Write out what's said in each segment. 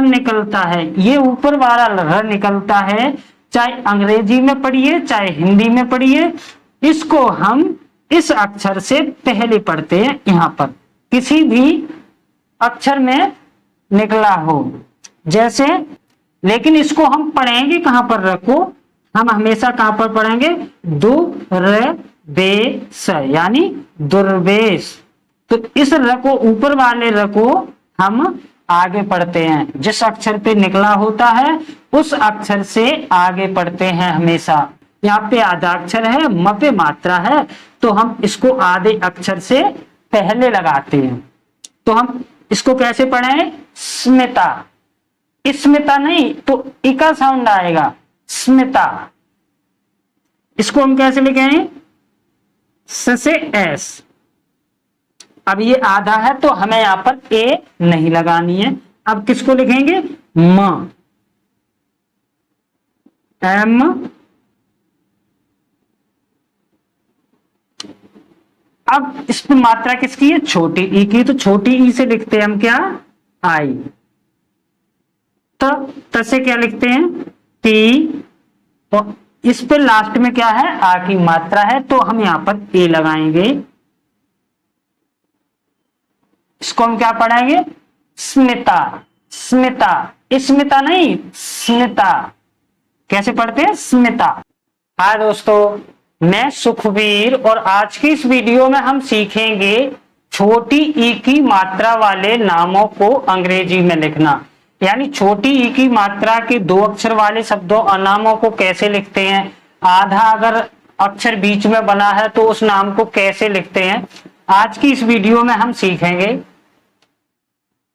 निकलता है, ये ऊपर वाला र निकलता है, चाहे अंग्रेजी में पढ़िए चाहे हिंदी में पढ़िए, इसको हम इस अक्षर से पहले पढ़ते हैं। यहां पर किसी भी अक्षर में निकला हो जैसे, लेकिन इसको हम पढ़ेंगे कहां पर, र को हम हमेशा कहां पर पढ़ेंगे, दुर्बेश, यानी दुर्वेश। तो इस र को, ऊपर वाले र को हम आगे पढ़ते हैं, जिस अक्षर पे निकला होता है उस अक्षर से आगे पढ़ते हैं हमेशा। यहाँ पे आधा अक्षर है, म पे मात्रा है, तो हम इसको आधे अक्षर से पहले लगाते हैं। तो हम इसको कैसे पढ़ें, स्मिता, स्मिता नहीं तो इका साउंड आएगा, स्मिता। इसको हम कैसे लिखेंगे, स से एस। अब ये आधा है तो हमें यहां पर ए नहीं लगानी है। अब किसको लिखेंगे, म, एम, अब इस पे मात्रा किसकी है, छोटी ई की, तो छोटी ई से लिखते हैं हम क्या, आई। त से क्या लिखते हैं, टी, और इस पे लास्ट में क्या है, आ की मात्रा है, तो हम यहां पर ए लगाएंगे। इसको हम क्या पढ़ाएंगे, स्मिता, स्मिता, स्मिता नहीं स्मिता। कैसे पढ़ते हैं, स्मिता। हाय दोस्तों, मैं सुखवीर, और आज की इस वीडियो में हम सीखेंगे छोटी ई की मात्रा वाले नामों को अंग्रेजी में लिखना, यानी छोटी ई की मात्रा के 2 अक्षर वाले शब्दों और नामों को कैसे लिखते हैं, आधा अगर अक्षर बीच में बना है तो उस नाम को कैसे लिखते हैं, आज की इस वीडियो में हम सीखेंगे।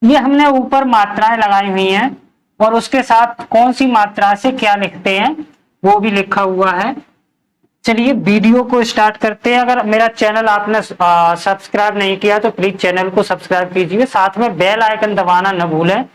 ये हमने ऊपर मात्राएं लगाई हुई हैं और उसके साथ कौन सी मात्रा से क्या लिखते हैं वो भी लिखा हुआ है। चलिए वीडियो को स्टार्ट करते हैं। अगर मेरा चैनल आपने सब्सक्राइब नहीं किया तो प्लीज चैनल को सब्सक्राइब कीजिए, साथ में बेल आइकन दबाना न भूलें।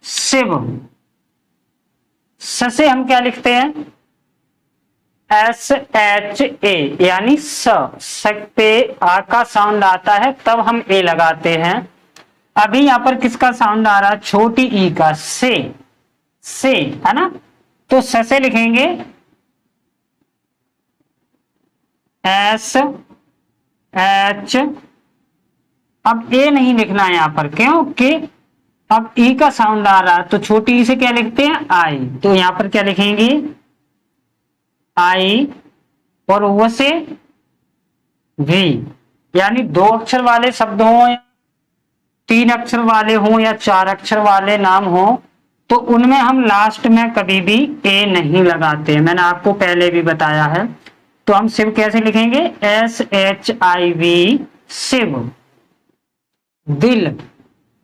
शिव, स से हम क्या लिखते हैं, SHA, यानी स पे आ का साउंड आता है तब हम ए लगाते हैं। अभी यहां पर किसका साउंड आ रहा है, छोटी ई का, से है ना, तो स से लिखेंगे SH। अब ए नहीं लिखना है यहां पर, क्योंकि अब ई का साउंड आ रहा है, तो छोटी ई से क्या लिखते हैं, आई, तो यहां पर क्या लिखेंगे, आई, और वो से वी, यानी 2 अक्षर वाले शब्द हों या 3 अक्षर वाले हों या 4 अक्षर वाले नाम हो, तो उनमें हम लास्ट में कभी भी ए नहीं लगाते, मैंने आपको पहले भी बताया है। तो हम शिव कैसे लिखेंगे, SHIV, शिव। दिल,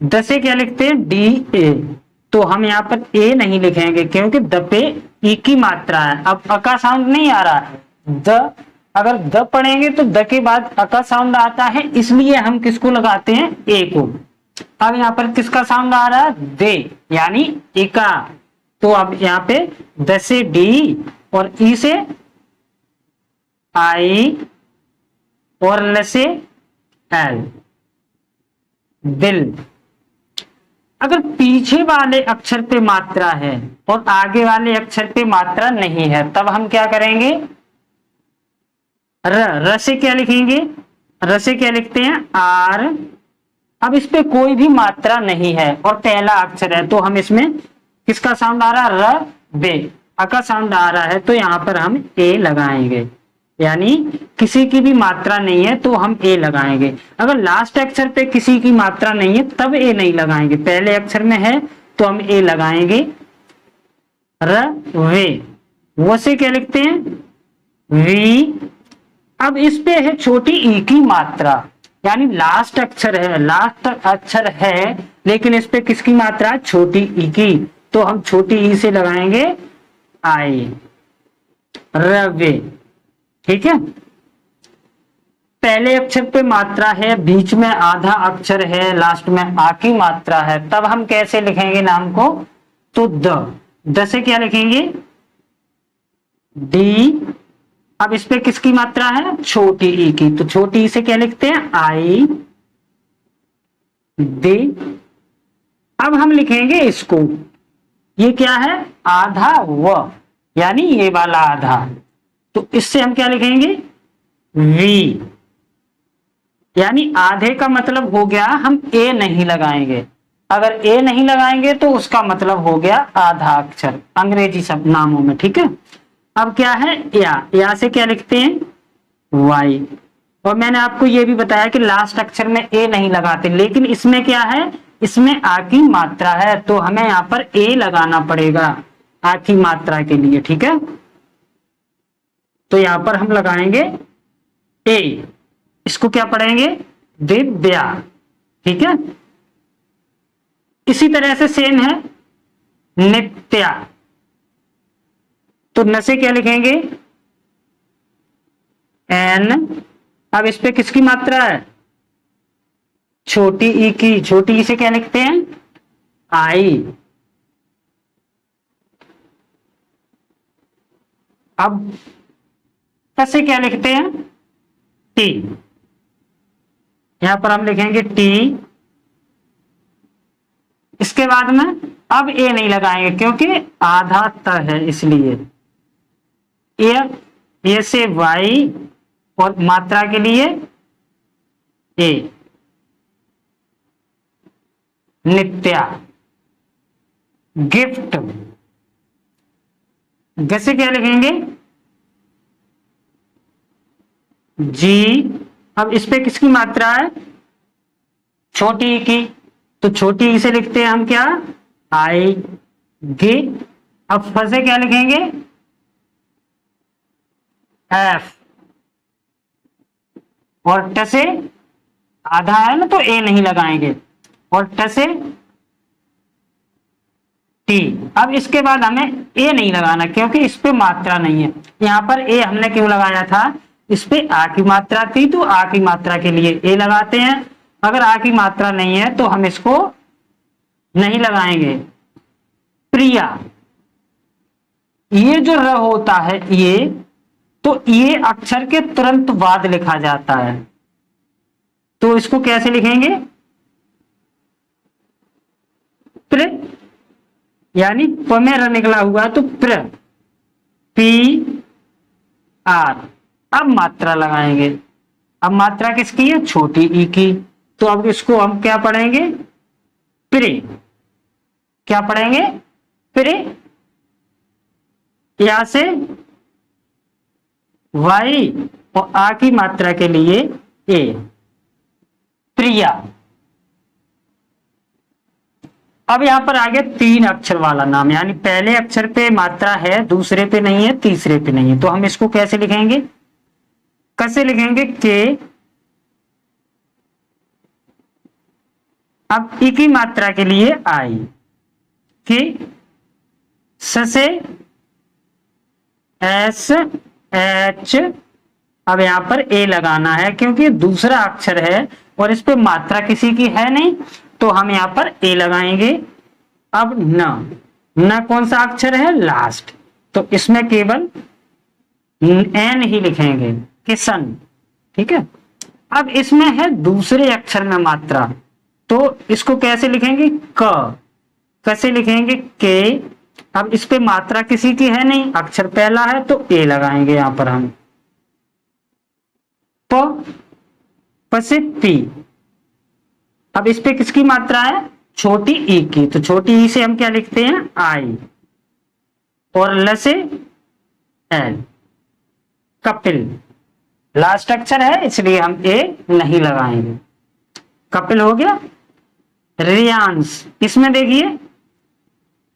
द से क्या लिखते हैं, DA, तो हम यहाँ पर ए नहीं लिखेंगे क्योंकि द पे ई की मात्रा है। अब अ का साउंड नहीं आ रहा है, द, अगर द पढ़ेंगे तो द के बाद अ का साउंड आता है, इसलिए हम किसको लगाते हैं, ए को। अब यहाँ पर किसका साउंड आ रहा है, दे, यानी इका, तो अब यहाँ पे द से डी और ई से आई और ल से एल, दिल। अगर पीछे वाले अक्षर पे मात्रा है और आगे वाले अक्षर पे मात्रा नहीं है तब हम क्या करेंगे, र से क्या लिखेंगे, र से क्या लिखते हैं, आर। अब इस पे कोई भी मात्रा नहीं है और पहला अक्षर है, तो हम इसमें किसका साउंड आ रहा है, र, बे, अ का साउंड आ रहा है, तो यहां पर हम ए लगाएंगे, यानी किसी की भी मात्रा नहीं है तो हम ए लगाएंगे। अगर लास्ट अक्षर पे किसी की मात्रा नहीं है तब ए नहीं लगाएंगे, पहले अक्षर में है तो हम ए लगाएंगे। र, वे, वो से क्या लिखते हैं, वी। अब इस पे है छोटी ई की मात्रा, यानी लास्ट अक्षर है लेकिन इस पे किसकी मात्रा, छोटी ई की, तो हम छोटी ई से लगाएंगे आई, रवे। ठीक है, पहले अक्षर पे मात्रा है, बीच में आधा अक्षर है, लास्ट में आ की मात्रा है, तब हम कैसे लिखेंगे नाम को, तो द से क्या लिखेंगे, डी। अब इस पे किसकी मात्रा है? छोटी ई की। तो छोटी ई से क्या लिखते हैं? आई दे। अब हम लिखेंगे इसको, ये क्या है? आधा व, यानी ये वाला आधा। तो इससे हम क्या लिखेंगे? वी, यानी आधे का मतलब हो गया हम ए नहीं लगाएंगे। अगर ए नहीं लगाएंगे तो उसका मतलब हो गया आधा अक्षर अंग्रेजी शब्द नामों में। ठीक है। अब क्या है? या से क्या लिखते हैं? वाई। और मैंने आपको यह भी बताया कि लास्ट अक्षर में ए नहीं लगाते, लेकिन इसमें क्या है? इसमें आ की मात्रा है, तो हमें यहां पर ए लगाना पड़ेगा आ की मात्रा के लिए। ठीक है। तो यहां पर हम लगाएंगे ए। इसको क्या पढ़ेंगे? दिव्या। ठीक है। इसी तरह से सेम है नित्या। तो न से क्या लिखेंगे? एन। अब इस पे किसकी मात्रा है? छोटी ई की। छोटी ई से क्या लिखते हैं? आई। अब से क्या लिखते हैं? टी। यहां पर हम लिखेंगे टी। इसके बाद में अब ए नहीं लगाएंगे क्योंकि आधा त है, इसलिए ए से वाई और मात्रा के लिए ए। नित्या। गिफ्ट। जैसे क्या लिखेंगे? जी। अब इस पे किसकी मात्रा है? छोटी ई की। तो छोटी ई से लिखते हैं हम क्या? आई गे। अब फ से क्या लिखेंगे? एफ। और ट से आधा है ना, तो ए नहीं लगाएंगे। और ट से टी। अब इसके बाद हमें ए नहीं लगाना क्योंकि इस पे मात्रा नहीं है। यहां पर ए हमने क्यों लगाया था? इस पे आ की मात्रा थी, तो आ की मात्रा के लिए ए लगाते हैं। अगर आ की मात्रा नहीं है तो हम इसको नहीं लगाएंगे। प्रिया। ये जो र होता है ये, तो ये अक्षर के तुरंत बाद लिखा जाता है। तो इसको कैसे लिखेंगे? प्र, यानी प में र निकला हुआ तो प्र। P R. अब मात्रा लगाएंगे। अब मात्रा किसकी है? छोटी ई की। तो अब इसको हम क्या पढ़ेंगे? प्रे। क्या पढ़ेंगे? प्रे। या से वाई और आ की मात्रा के लिए ए। प्रिया। अब यहां पर आ गया 3 अक्षर वाला नाम, यानी पहले अक्षर पे मात्रा है, दूसरे पे नहीं है, तीसरे पे नहीं है। तो हम इसको कैसे लिखेंगे? कैसे लिखेंगे? के। अब ई की मात्रा के लिए आई के। स से एस एच। अब यहां पर ए लगाना है क्योंकि दूसरा अक्षर है और इस पे मात्रा किसी की है नहीं, तो हम यहां पर ए लगाएंगे। अब न कौन सा अक्षर है? लास्ट। तो इसमें केवल एन ही लिखेंगे, किसन। ठीक है। अब इसमें है दूसरे अक्षर में मात्रा, तो इसको कैसे लिखेंगे? क। कैसे लिखेंगे? के। अब इस पे मात्रा किसी की है नहीं, अक्षर पहला है, तो ए लगाएंगे यहां पर हम। प से पी। अब इस पे किसकी मात्रा है? छोटी ई की। तो छोटी ई से हम क्या लिखते हैं? आई। और ल से एल। कपिल। लास्ट अक्षर है इसलिए हम ए नहीं लगाएंगे। कपिल हो गया। रियांश। इसमें देखिए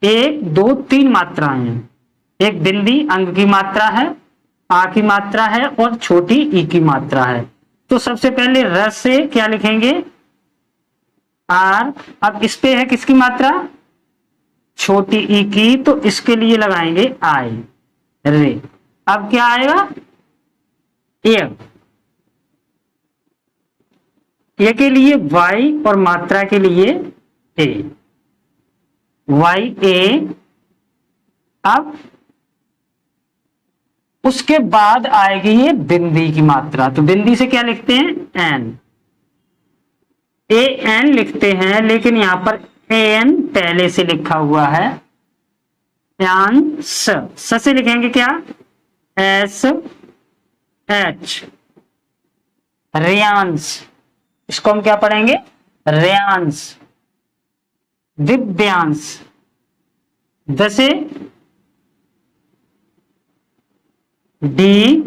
1 2 3 मात्राएं हैं। एक बिंदी अंग की मात्रा है, आ की मात्रा है और छोटी ई की मात्रा है। तो सबसे पहले र से क्या लिखेंगे? आर। अब इस पे है किसकी मात्रा? छोटी ई की, तो इसके लिए लगाएंगे आई रे। अब क्या आएगा? ए के लिए वाई और मात्रा के लिए ए। वाई ए। अब उसके बाद आएगी ये बिंदी की मात्रा। तो बिंदी से क्या लिखते हैं? एन, ए एन लिखते हैं, लेकिन यहां पर ए एन पहले से लिखा हुआ है। यांस, स से लिखेंगे क्या? S H, Riyans. इसको हम क्या पढ़ेंगे? रियांस। दिव्यांश, द से डी,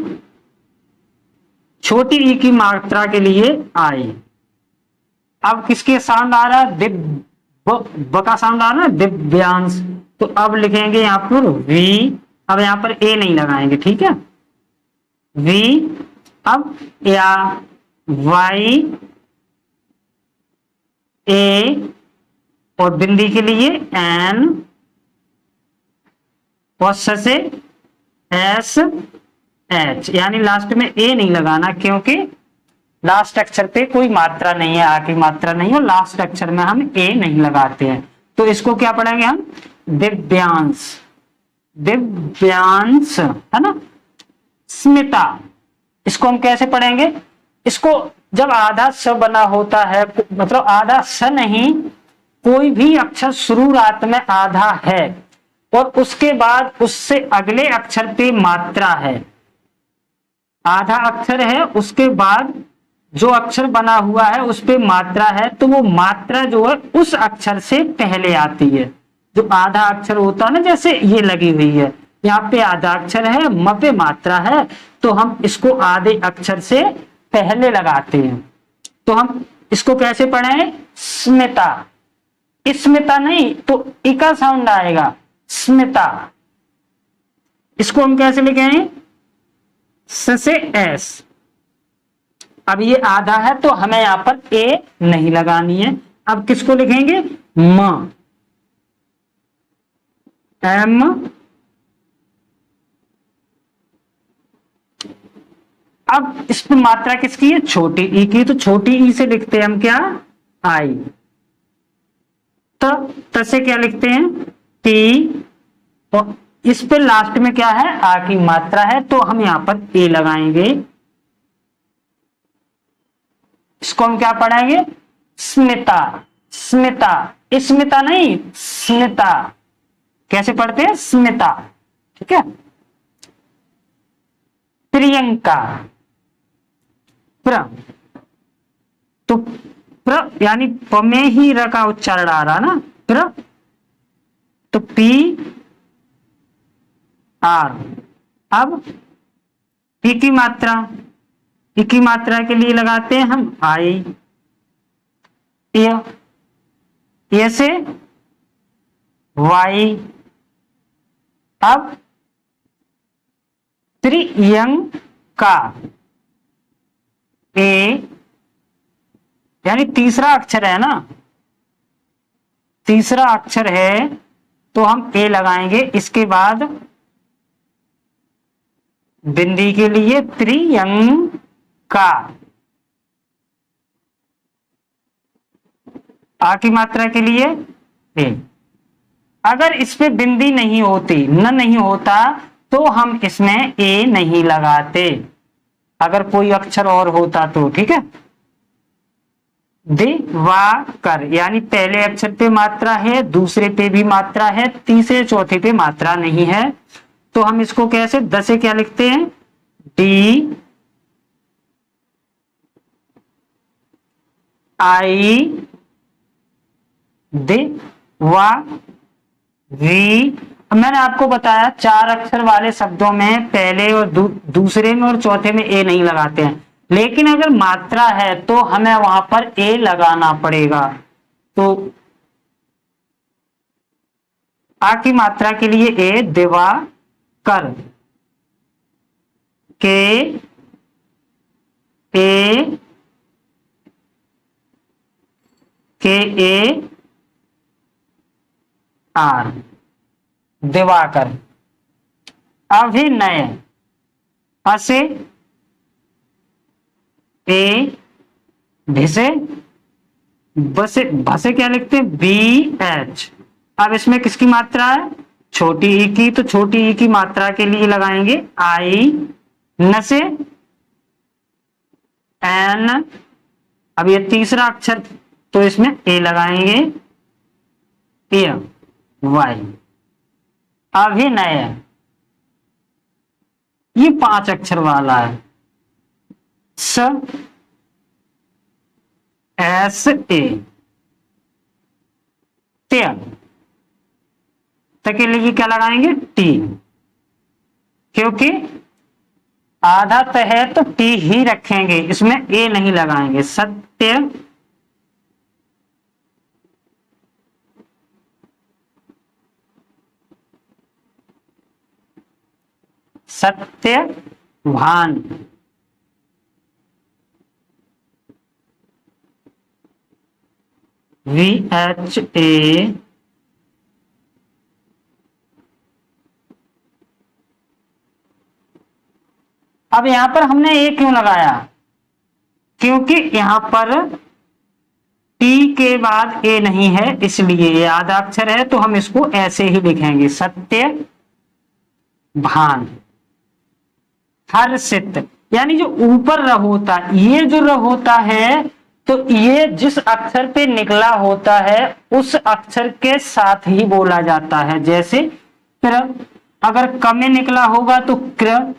छोटी ई की मात्रा के लिए आई। अब किसके साउंड आ रहा है? ब का साउंड आ रहा है, दिव्यांश। तो अब लिखेंगे यहां पर वी। अब यहां पर ए नहीं लगाएंगे, ठीक है? वी। अब या वाई ए, और बिंदी के लिए एन, और स से एस एच, यानी लास्ट में ए नहीं लगाना, क्योंकि लास्ट अक्षर पे कोई मात्रा नहीं है, आ की मात्रा नहीं है, और लास्ट अक्षर में हम ए नहीं लगाते हैं। तो इसको क्या पढ़ेंगे हम? दिव्यांश। दिव्यांश, है ना? स्मिता, इसको हम कैसे पढ़ेंगे? इसको जब आधा स बना होता है, मतलब आधा स नहीं, कोई भी अक्षर शुरुआत में आधा है और उसके बाद उससे अगले अक्षर पे मात्रा है, आधा अक्षर है, उसके बाद जो अक्षर बना हुआ है उस पे मात्रा है, तो वो मात्रा जो है उस अक्षर से पहले आती है। जो आधा अक्षर होता है ना, जैसे ये लगी हुई है, यहाँ पे आधा अक्षर है, म पे मात्रा है, तो हम इसको आधे अक्षर से पहले लगाते हैं। तो हम इसको कैसे पढ़ें? स्मिता। स्मिता नहीं तो इका साउंड आएगा, स्मिता। इसको हम कैसे लिखेंगे? स से एस। अब ये आधा है तो हमें यहां पर ए नहीं लगानी है। अब किसको लिखेंगे? म, एम। अब इस पर मात्रा किसकी है? छोटी ई की, तो छोटी ई से लिखते हैं हम क्या? आई। त से क्या लिखते हैं? टी, और इस पे लास्ट में क्या है? आ की मात्रा है, तो हम यहां पर ए लगाएंगे। इसको हम क्या पढ़ेंगे? स्मिता। स्मिता, स्मिता नहीं, स्मिता। कैसे पढ़ते हैं? स्मिता, ठीक है? प्रियंका। प्र, तो प्र यानी प में ही र का उच्चारण आ रहा ना, प्र, तो पी आर। अब ई की मात्रा, ई की मात्रा के लिए लगाते हैं हम आई। ये से वाई। अब प्रियंका, ए, यानी तीसरा अक्षर है ना, तीसरा अक्षर है तो हम ए लगाएंगे। इसके बाद बिंदी के लिए प्रियंका। आ की मात्रा के लिए ए। अगर इस पे बिंदी नहीं होती, न नहीं होता, तो हम इसमें ए नहीं लगाते। अगर कोई अक्षर और होता तो, ठीक है? दिवाकर, यानी पहले अक्षर पे मात्रा है, दूसरे पे भी मात्रा है, तीसरे चौथे पे मात्रा नहीं है, तो हम इसको कैसे? द से क्या लिखते हैं? डी आई, दे वा वी। मैंने आपको बताया 4 अक्षर वाले शब्दों में पहले और दूसरे में और चौथे में ए नहीं लगाते हैं, लेकिन अगर मात्रा है तो हमें वहां पर ए लगाना पड़ेगा। तो आ की मात्रा के लिए ए, दिवाकर। के ए आर, दिवाकर। अभिनय, असे ए, भिसे, बसे, भसे क्या लिखते हैं? B H. अब इसमें किसकी मात्रा है? छोटी ई की, तो छोटी ई की मात्रा के लिए लगाएंगे आई, न से एन। अब ये तीसरा अक्षर, तो इसमें ए लगाएंगे, ए वाई। अभिनय, ये 5 अक्षर वाला है, स एस ए। त के लिए क्या लगाएंगे, टी, क्योंकि आधा त है तो टी ही रखेंगे, इसमें ए नहीं लगाएंगे। सत्य, सत्यवान, VHA अब यहां पर हमने ए क्यों लगाया, क्योंकि यहां पर टी के बाद ए नहीं है, इसलिए ये आधा अक्षर है, तो हम इसको ऐसे ही लिखेंगे, सत्यवान। हर्षित, यानी जो ऊपर र होता, ये जो र होता है, तो ये जिस अक्षर पे निकला होता है उस अक्षर के साथ ही बोला जाता है। जैसे क्र, अगर क में निकला होगा तो क्र,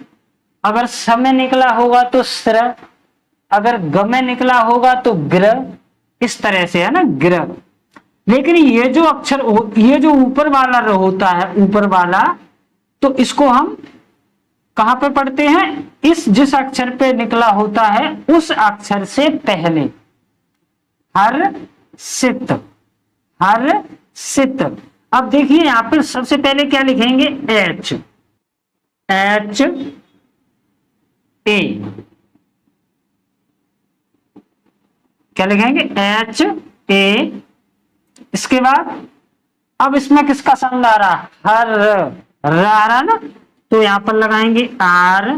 अगर स में निकला होगा तो स्र, अगर ग में निकला होगा तो ग्र, इस तरह से है ना, ग्र। लेकिन ये जो अक्षर, ये जो ऊपर वाला र होता है, ऊपर वाला, तो इसको हम कहां पे पढ़ते हैं, इस जिस अक्षर पे निकला होता है उस अक्षर से पहले। हर्षित, हर्षित। अब देखिए यहां पर सबसे पहले क्या लिखेंगे, एच, एच ए, क्या लिखेंगे, एच ए। इसके बाद अब इसमें किसका साउंड आ रहा, हर, र आ रहा ना, तो यहां पर लगाएंगे आर।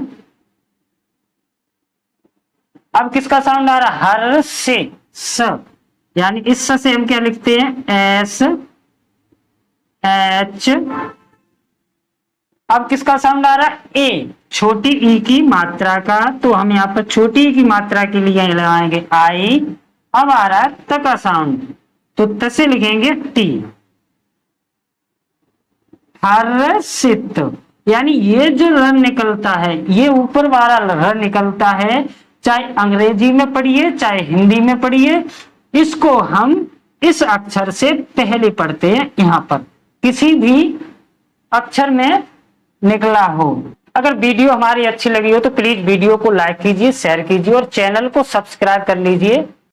अब किसका साउंड आ रहा, हर से, स, यानी इस स से हम क्या लिखते हैं, एस एच। अब किसका साउंड आ रहा है, ए, छोटी ई की मात्रा का, तो हम यहाँ पर छोटी ई की मात्रा के लिए लगाएंगे आई। अब आ रहा है त का साउंड, तो त से लिखेंगे टी, हर्षित। यानी ये जो र निकलता है, ये ऊपर वाला र निकलता है, चाहे अंग्रेजी में पढ़िए चाहे हिंदी में पढ़िए, इसको हम इस अक्षर से पहले पढ़ते हैं। यहां पर किसी भी अक्षर में निकला हो। अगर वीडियो हमारी अच्छी लगी हो तो प्लीज वीडियो को लाइक कीजिए, शेयर कीजिए और चैनल को सब्सक्राइब कर लीजिए।